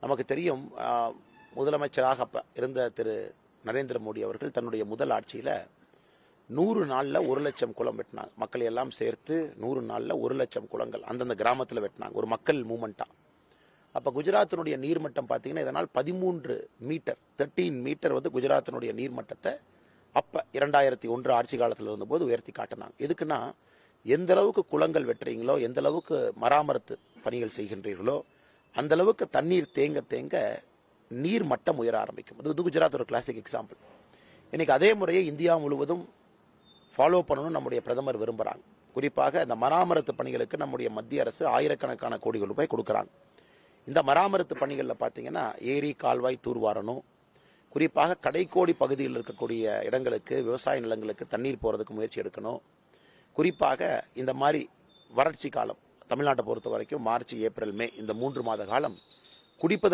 நமக்கு தெரியும், முதலமைச்சராக அப்ப இருந்த திரு நரேந்திர மோடி அவர்கள் தன்னுடைய முதல் ஆட்சியில் 100 நாளில் 1 லட்சம் குளம் வெட்டினாங்க. மக்களை எல்லாம் சேர்த்து 100 நாளில் 1 லட்சம் குளங்கள் அந்தந்த கிராமத்தில் வெட்டினாங்க, ஒரு மக்கள் மூமெண்ட்டாக. அப்போ குஜராத்தினுடைய நீர்மட்டம் பார்த்தீங்கன்னா இதனால் 13 மீட்டர் வந்து குஜராத்தினுடைய நீர்மட்டத்தை அப்போ 2001 ஆட்சி காலத்தில் இருந்தபோது உயர்த்தி காட்டினாங்க. எதுக்குன்னா, எந்த அளவுக்கு குளங்கள் வெட்டுறீங்களோ, எந்த அளவுக்கு மராமத்து பணிகள் செய்கின்றீர்களோ, அந்த அளவுக்கு தண்ணீர் தேங்க தேங்க நீர் மட்டம் உயர ஆரம்பிக்கும். அது குஜராத் ஒரு கிளாசிக் எக்ஸாம்பிள். இன்னைக்கு அதே முறையை இந்தியா முழுவதும் ஃபாலோ பண்ணணும்னு நம்முடைய பிரதமர் விரும்புகிறாங்க. குறிப்பாக இந்த மராமத்து பணிகளுக்கு நம்முடைய மத்திய அரசு ஆயிரக்கணக்கான கோடிகள் ரூபாய் கொடுக்குறாங்க. இந்த மராமத்து பணிகளில் பார்த்தீங்கன்னா ஏரி கால்வாய் தூர்வாரணும், குறிப்பாக கடைக்கோடி பகுதியில் இருக்கக்கூடிய இடங்களுக்கு, விவசாய நிலங்களுக்கு தண்ணீர் போகிறதுக்கு முயற்சி எடுக்கணும். குறிப்பாக இந்த மாதிரி வறட்சி காலம் தமிழ்நாட்டை பொறுத்த வரைக்கும் மார்ச், ஏப்ரல், மே இந்த 3 மாத காலம் குடிப்பதற்கு